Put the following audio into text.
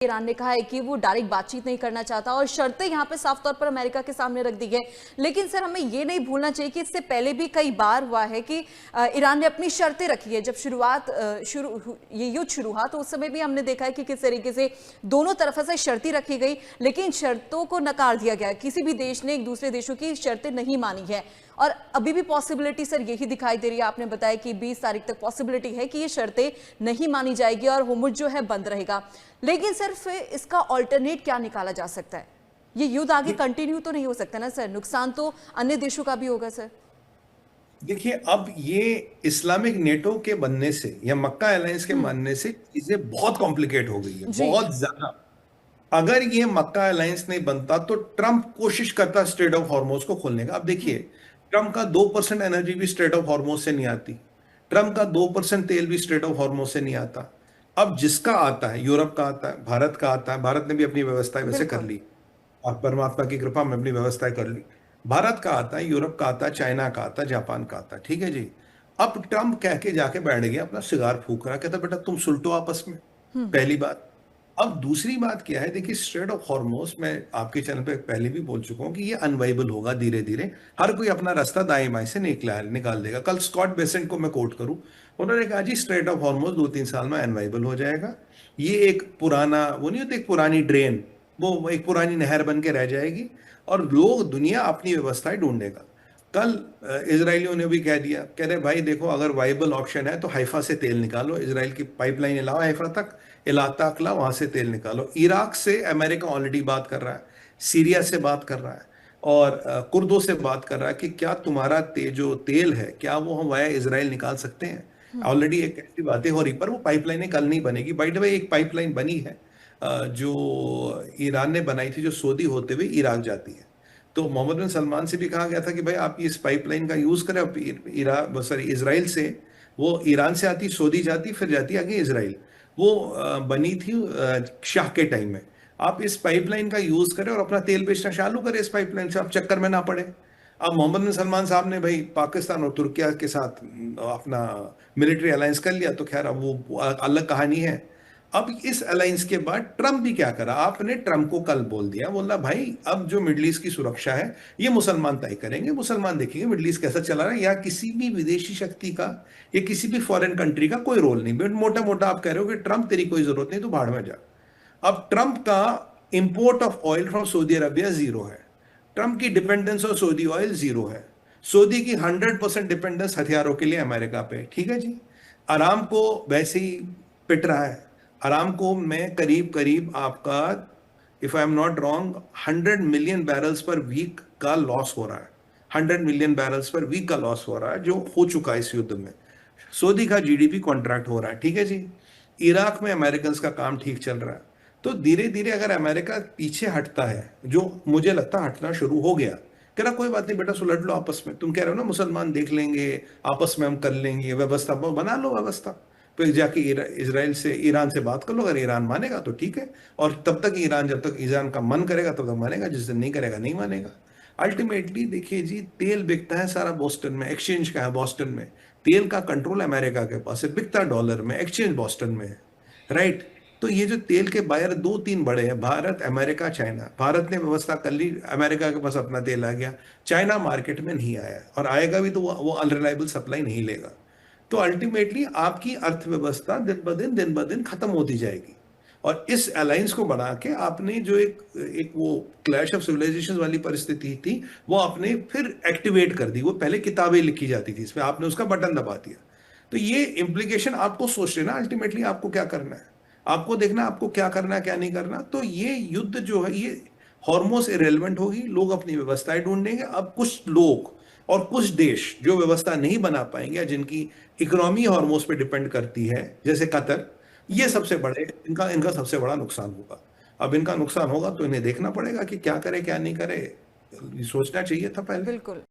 Iran ने कहा है कि वो डायरेक्ट बातचीत नहीं करना चाहता और शर्तें यहां पे साफ तौर पर अमेरिका के सामने रख दी है। लेकिन सर हमें ये नहीं भूलना चाहिए कि इससे पहले भी कई बार हुआ है कि ईरान ने अपनी शर्तें रखी है। जब ये युद्ध शुरू हुआ तो उस समय भी हमने देखा है कि किस तरीके से दोनों तरफ से शर्तें रखी गई, लेकिन शर्तों को नकार दिया गया। किसी भी देश ने एक दूसरे देशों की शर्तें नहीं मानी है और अभी भी पॉसिबिलिटी सर यही दिखाई दे रही है। आपने बताया कि 20 तारीख तक पॉसिबिलिटी है कि ये शर्तें नहीं मानी जाएगी और होर्मुज़ जो है बंद रहेगा। लेकिन सर फिर इसका ऑल्टरनेट क्या निकाला जा सकता है? ये युद्ध आगे कंटिन्यू तो नहीं हो सकता ना सर, नुकसान तो अन्य देशों का भी होगा सर। देखिए, अब ये इस्लामिक नेटो के बनने से या मक्का अलायंस के बनने से चीजें बहुत कॉम्प्लिकेट हो गई है, बहुत ज्यादा। अगर ये मक्का अलायंस नहीं बनता तो ट्रंप कोशिश करता स्ट्रेट ऑफ हॉर्मोज को खोलने का। अब देखिए, ट्रंप का 2% एनर्जी भी स्ट्रेट ऑफ हॉर्मोज से नहीं आती, ट्रंप का 2% तेल भी स्ट्रेट ऑफ हॉर्मोज से नहीं आता। अब जिसका आता है, यूरोप का आता है, भारत का आता है, भारत ने भी अपनी व्यवस्थाएं वैसे कर ली और परमात्मा की कृपा में अपनी व्यवस्थाएं कर ली। भारत का आता है, यूरोप का आता है, चाइना का आता है, जापान का आता है, ठीक है जी। अब ट्रंप कह के जाके बैठ गया, अपना सिगार फूक रहा, कहता बेटा तुम सुलटो आपस में। पहली बात। अब दूसरी बात क्या है, देखिए स्ट्रेट ऑफ हॉर्मोज, मैं आपके चैनल पे पहले भी बोल चुका हूं कि ये अनवाइबल होगा धीरे धीरे। हर कोई अपना रास्ता दाएं बाएं से निकाल देगा। कल स्कॉट बेसेंट को मैं कोट करूं, उन्होंने कहा जी स्ट्रेट ऑफ हॉर्मोज 2-3 साल में अनवाइबल हो जाएगा। ये एक पुराना, वो नहीं होती, एक पुरानी ड्रेन, वो एक पुरानी नहर बन के रह जाएगी और लोग, दुनिया अपनी व्यवस्थाएं ढूंढेगा। कल इजरायलियों ने भी कह दिया, कह रहे भाई देखो अगर वाइबल ऑप्शन है तो हाइफा से तेल निकालो, इजराइल की पाइपलाइन लाओ हाइफा तक, इलाता अकला, वहां से तेल निकालो। इराक से अमेरिका ऑलरेडी बात कर रहा है, सीरिया से बात कर रहा है और कुर्दों से बात कर रहा है कि क्या तुम्हारा जो तेल है क्या वो हम वाया इजराइल निकाल सकते हैं। ऑलरेडी एक ऐसी बातें हो रही, पर वो पाइपलाइनें कल नहीं बनेगी। बाय द वे एक पाइपलाइन बनी है जो ईरान ने बनाई थी, जो सऊदी होते हुए इराक जाती है। तो मोहम्मद बिन सलमान से भी कहा गया था कि भाई आप इस पाइपलाइन का यूज करें। इजराइल से, वो ईरान से आती, सऊदी जाती, फिर जाती आगे इजराइल। वो बनी थी शाह के टाइम में। आप इस पाइपलाइन का यूज करें और अपना तेल बेचना चालू करें इस पाइपलाइन से, आप चक्कर में ना पड़े। अब मोहम्मद बिन सलमान साहब ने भाई पाकिस्तान और तुर्किया के साथ अपना मिलिट्री अलायंस कर लिया, तो खैर अब वो अलग कहानी है। अब इस अलायंस के बाद ट्रंप भी क्या करा, आपने ट्रंप को कल बोल दिया, बोला भाई अब जो मिडिल ईस्ट की सुरक्षा है ये मुसलमान तय करेंगे, मुसलमान देखेंगे मिडिल ईस्ट कैसा चला रहा है। या किसी भी विदेशी शक्ति का या किसी भी फॉरेन कंट्री का कोई रोल नहीं। मोटा मोटा आप कह रहे हो कि ट्रंप तेरी कोई जरूरत नहीं, तो भाड़ में जा। अब ट्रंप का import of oil from Saudi Arabia zero है, ट्रंप की dependence of Saudi oil zero है। सऊदी की 100% डिपेंडेंस हथियारों के लिए अमेरिका पे, ठीक है जी। आराम को वैसे ही पिट रहा है। अरामको में करीब करीब आपका, if I am not wrong, 100 million barrels per week का लॉस हो रहा है। 100 मिलियन बैरल्स पर वीक का लॉस हो रहा है, जो हो चुका है इस युद्ध में। सऊदी का जीडीपी कॉन्ट्रैक्ट हो रहा है, ठीक है जी। इराक में अमेरिकन का काम ठीक चल रहा है। तो धीरे धीरे अगर अमेरिका पीछे हटता है, जो मुझे लगता है हटना शुरू हो गया, कह रहा कोई बात नहीं बेटा सुलट लो आपस में, तुम कह रहे हो ना मुसलमान देख लेंगे, आपस में हम कर लेंगे, व्यवस्था बना लो व्यवस्था, फिर जाके इसराइल से, ईरान से बात कर लो। अगर ईरान मानेगा तो ठीक है, और तब तक ईरान, जब तक ईरान का मन करेगा तब तक मानेगा, जिस दिन नहीं करेगा नहीं मानेगा। अल्टीमेटली देखिए जी, तेल बिकता है सारा बोस्टन में, एक्सचेंज का है बोस्टन में, तेल का कंट्रोल अमेरिका के पास है, बिकता डॉलर में, एक्सचेंज बोस्टन में है, राइट। तो ये जो तेल के बायर 2-3 बड़े हैं, भारत, अमेरिका, चाइना। भारत ने व्यवस्था कर ली, अमेरिका के पास अपना तेल आ गया, चाइना मार्केट में नहीं आया और आएगा भी तो वो अनरिलायबल सप्लाई नहीं लेगा। तो अल्टीमेटली आपकी अर्थव्यवस्था दिन ब दिन खत्म होती जाएगी। और इस अलायंस को बना के आपने जो एक वो क्लैश ऑफ सिविलाइजेशन वाली परिस्थिति थी, वो आपने फिर एक्टिवेट कर दी। वो पहले किताबें लिखी जाती थी, इसमें आपने उसका बटन दबा दिया। तो ये इंप्लीकेशन आपको सोच लेना, अल्टीमेटली आपको क्या करना है, आपको देखना आपको क्या करना है क्या नहीं करना। तो ये युद्ध जो है, ये हॉर्मोस इरेलीवेंट होगी, लोग अपनी व्यवस्थाएं ढूंढेंगे। अब कुछ लोग और कुछ देश जो व्यवस्था नहीं बना पाएंगे या जिनकी इकोनॉमी हॉर्मोस पे डिपेंड करती है, जैसे कतर, ये सबसे बड़े, इनका इनका सबसे बड़ा नुकसान होगा। अब इनका नुकसान होगा तो इन्हें देखना पड़ेगा कि क्या करे क्या नहीं करे, सोचना चाहिए था पहले। बिल्कुल।